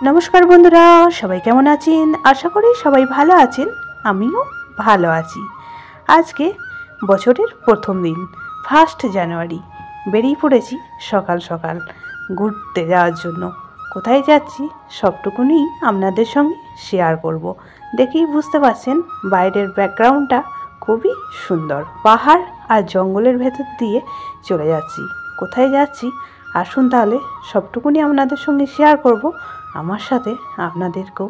নমস্কার বন্ধুরা, সবাই কেমন আছেন? আশা করি সবাই ভালো আছেন। আমিও ভালো আছি। আজকে বছরের প্রথম দিন, 1 জানুয়ারি। বেরিয়ে পড়েছি সকাল সকাল ঘুরতে যাওয়ার জন্য। কোথায় যাচ্ছি সবটুকুনি আপনাদের সঙ্গে শেয়ার করব। দেখেই বুঝতে পারছেন বাইরের ব্যাকগ্রাউন্ডটা খুবই সুন্দর। পাহাড় আর জঙ্গলের ভেতর দিয়ে চলে যাচ্ছি। কোথায় যাচ্ছি আসুন তাহলে সবটুকুনি আপনাদের সঙ্গে শেয়ার করব। আমার সাথে আপনাদেরকেও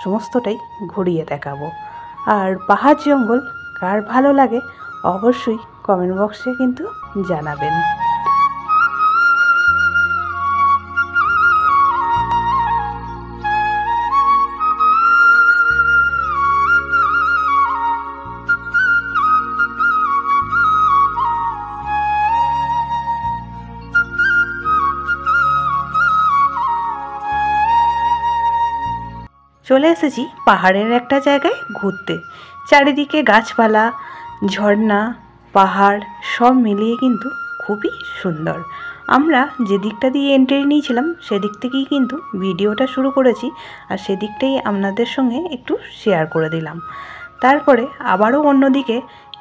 সমস্তটাই ঘুরিয়ে দেখাবো। আর পাহাড় জঙ্গল কার ভালো লাগে অবশ্যই কমেন্ট বক্সে কিন্তু জানাবেন। চলে এসেছি পাহাড়ের একটা জায়গায় ঘুরতে। চারিদিকে গাছপালা, ঝর্ণা, পাহাড় সব মিলিয়ে কিন্তু খুবই সুন্দর। আমরা যে দিকটা দিয়ে এন্ট্রি নিয়েছিলাম সেদিক থেকেই কিন্তু ভিডিওটা শুরু করেছি, আর সেদিকটাই আপনাদের সঙ্গে একটু শেয়ার করে দিলাম। তারপরে আবারও অন্যদিকে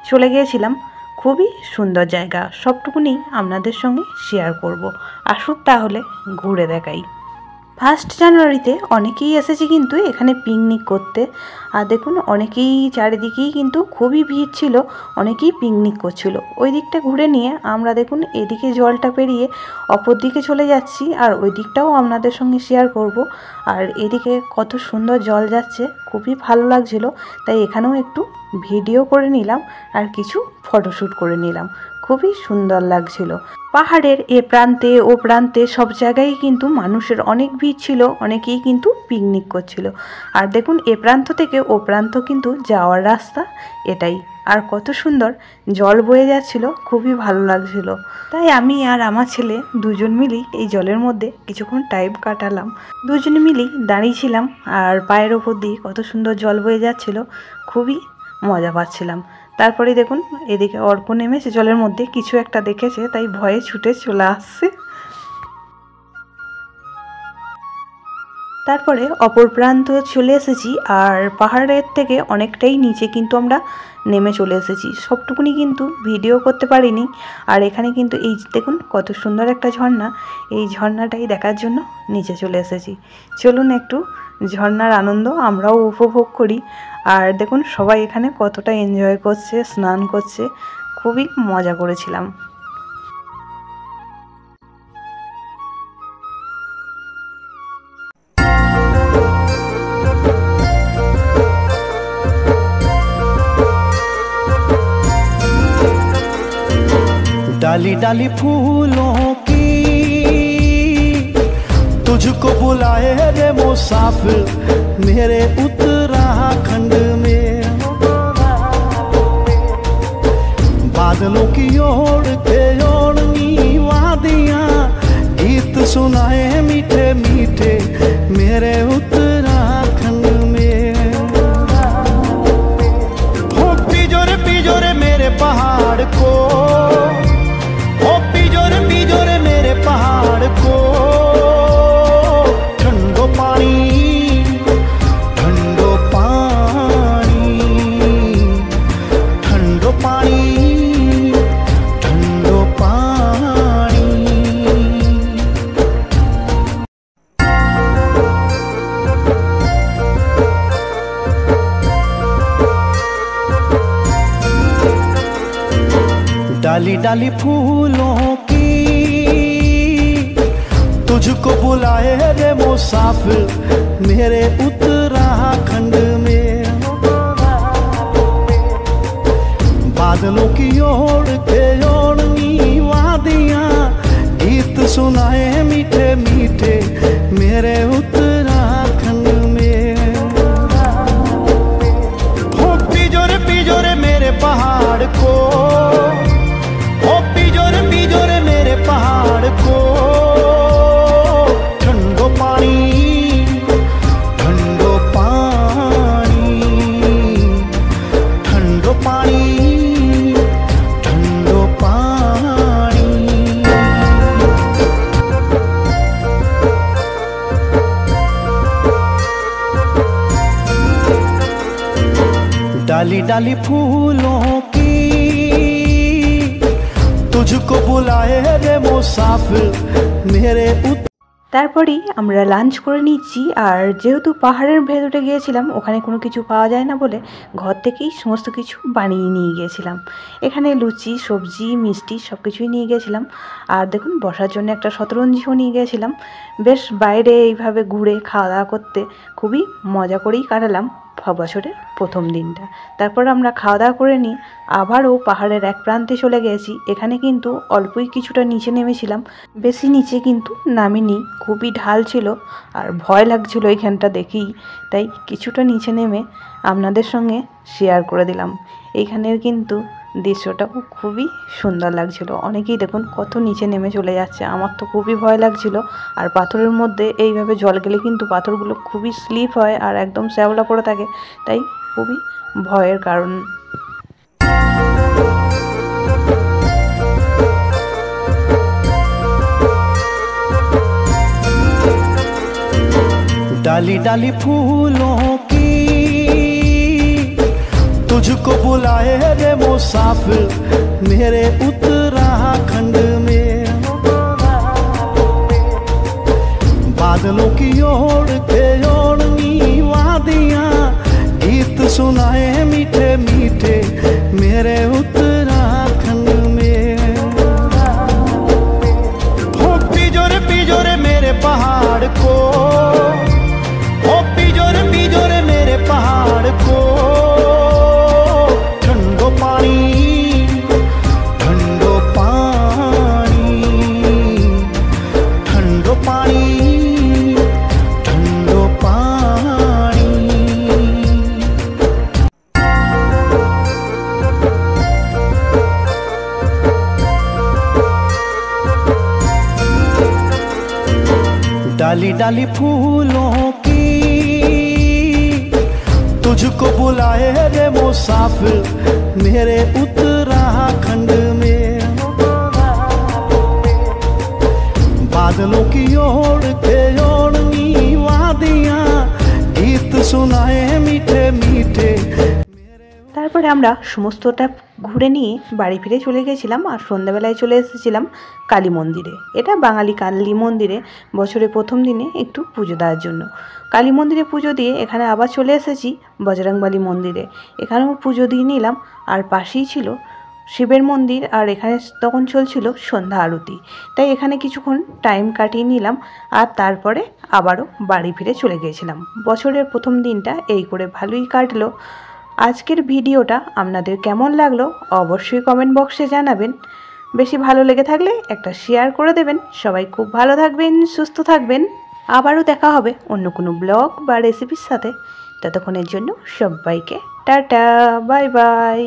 চলে গিয়েছিলাম। খুবই সুন্দর জায়গা, সবটুকুনি আপনাদের সঙ্গে শেয়ার করব। আসুন তাহলে ঘুরে দেখাই। 1 জানুয়ারিতে অনেকেই এসেছে কিন্তু এখানে পিকনিক করতে। আর দেখুন অনেকেই চারিদিকেই কিন্তু খুবই ভিড় ছিল, অনেকেই পিকনিক করছিল। ওই দিকটা ঘুরে নিয়ে আমরা দেখুন এদিকে জলটা পেরিয়ে অপর দিকে চলে যাচ্ছি, আর ওই দিকটাও আপনাদের সঙ্গে শেয়ার করব। আর এদিকে কত সুন্দর জল যাচ্ছে, খুবই ভালো লাগছিল, তাই এখানেও একটু ভিডিও করে নিলাম আর কিছু ফটোশ্যুট করে নিলাম। খুবই সুন্দর লাগছিল। পাহাড়ের এ প্রান্তে ও প্রান্তে সব জায়গায় কিন্তু মানুষের অনেক ভিড় ছিল, অনেকেই কিন্তু পিকনিক করছিল। আর দেখুন এ প্রান্ত থেকে ও প্রান্ত কিন্তু যাওয়ার রাস্তা এটাই। আর কত সুন্দর জল বয়ে যাচ্ছিল, খুবই ভালো লাগছিল। তাই আমি আর আমার ছেলে দুজন মিলেই এই জলের মধ্যে কিছুক্ষণ টাইম কাটালাম। দুজনে মিলেই দাঁড়িয়েছিলাম আর পায়ের ওপর দিয়ে কত সুন্দর জল বয়ে যাচ্ছিল, খুবই মজা পাচ্ছিলাম। তারপরে দেখুন এদিকে অর্ক নেমেছে জলের মধ্যে, কিছু একটা দেখেছে তাই ভয়ে ছুটে চলে আসছে। তারপরে অপর প্রান্ত চলে এসেছি, আর পাহাড়ের থেকে অনেকটাই নিচে কিন্তু আমরা নেমে চলে এসেছি। সবটুকুনি কিন্তু ভিডিও করতে পারিনি। আর এখানে কিন্তু এই দেখুন কত সুন্দর একটা ঝর্ণা, এই ঝর্ণাটাই দেখার জন্য নিচে চলে এসেছি। চলুন একটু ঝর্ণার আনন্দ আমরাও উপভোগ করি। আর দেখুন সবাই এখানে কতটা এনজয় করছে, স্নান করছে, খুবই মজা করেছিলাম। डाली डाली फूलों की तुझको बुलाए रे मुसाफिर मेरे उत्तराखंड में। बादलों की ओर के ओढ़नी वादियां गीत सुनाए मीठे मीठे मेरे उत्तराखंड में। हो पिजोरे पिजोरे मेरे पहाड़ को, पिजोरे मेरे पहाड़ को, ठंडो पानी ठंडो पानी ठंडो पानी ठंडो पानी। डाली डाली फूलों की तुझको बुलाए रे मुसाफिर मेरे उत्तराखंड में। बादलों की ओर के ओढ़नी वादियां गीत सुनाए मीठे मीठे मेरे उत्तराखंड में। हो पिजोरे पिजोरे मेरे पहाड़ को, पिजोरे मेरे पहाड़ को, ठंडो पानी ठंडो पानी ठंडो पानी ठंडो डाली डाली फूलों की तुझको बुलाए रे मुसाफिर मेरे। তারপরেই আমরা লাঞ্চ করে নিচ্ছি। আর যেহেতু পাহাড়ের ভেতরে গিয়েছিলাম, ওখানে কোনো কিছু পাওয়া যায় না বলে ঘর থেকেই সমস্ত কিছু বানিয়ে নিয়ে গিয়েছিলাম। এখানে লুচি, সবজি, মিষ্টি সব কিছুই নিয়ে গিয়েছিলাম। আর দেখুন, বসার জন্য একটা শতরঞ্জিও নিয়ে গিয়েছিলাম। বেশ বাইরে এইভাবে ঘুরে খাওয়া দাওয়া করতে খুবই মজা করেই কাটালাম বছরের প্রথম দিনটা। তারপর আমরা খাওয়া দাওয়া করে নিয়ে আবারও পাহাড়ের এক প্রান্তে চলে গেছি। এখানে কিন্তু অল্পই কিছুটা নিচে নেমেছিলাম, বেশি নিচে কিন্তু নামিনি, খুবই ঢাল ছিল আর ভয় লাগছিল এইখানটা দেখেই। তাই কিছুটা নিচে নেমে আপনাদের সঙ্গে শেয়ার করে দিলাম। এইখানের কিন্তু দৃশ্যটাও খুবই সুন্দর লাগছিল। অনেকেই দেখুন কত নিচে নেমে চলে যাচ্ছে, আমার তো খুবই ভয় লাগছিল। আর পাথরের মধ্যে এইভাবে জল গেলে কিন্তু পাথরগুলো খুবই স্লিপ হয় আর একদম শ্যাওলা পড়ে থাকে, তাই খুবই ভয়ের কারণ। डाली डाली फूलों की तुझको बुलाए रे मुसाफिर मेरे उत्तराखंड में। बादलों की ओर के ओढ़नी वादियां गीत सुनाए मीठे मीठे मेरे उत्तराखंड में। हो पिजोरे मेरे पहाड़ को, हो पिजोरे मेरे पहाड़ को। ठंडो पानी ठंडो पानी ठंडो पानी ठंडो पानी। डाली डाली फूलों की तुझको बुलाए रे मुसाफिर मेरे उत्तराखंड में। बादलों की ओर के ओढ़नी वादियां गीत सुनाए मीठे मीठे। তারপরে আমরা সমস্তটা ঘুরে নিয়ে বাড়ি ফিরে চলে গেছিলাম। আর সন্ধ্যাবেলায় চলে এসেছিলাম কালী মন্দিরে। এটা বাঙালি কালী মন্দিরে বছরের প্রথম দিনে একটু পুজো দেওয়ার জন্য। কালী মন্দিরে পুজো দিয়ে এখানে আবার চলে এসেছি বজরংবলী মন্দিরে, এখানেও পুজো দিয়ে নিলাম। আর পাশেই ছিল শিবের মন্দির, আর এখানে তখন চলছিল সন্ধ্যা আরতি, তাই এখানে কিছুক্ষণ টাইম কাটিয়ে নিলাম। আর তারপরে আবারও বাড়ি ফিরে চলে গিয়েছিলাম। বছরের প্রথম দিনটা এই করে ভালোই কাটলো। আজকের ভিডিওটা আপনাদের কেমন লাগলো অবশ্যই কমেন্ট বক্সে জানাবেন। বেশি ভালো লেগে থাকলে একটা শেয়ার করে দেবেন। সবাই খুব ভালো থাকবেন, সুস্থ থাকবেন। আবারও দেখা হবে অন্য কোনো ব্লগ বা রেসিপির সাথে। ততক্ষণের জন্য সবাইকে টাটা, বাই বাই।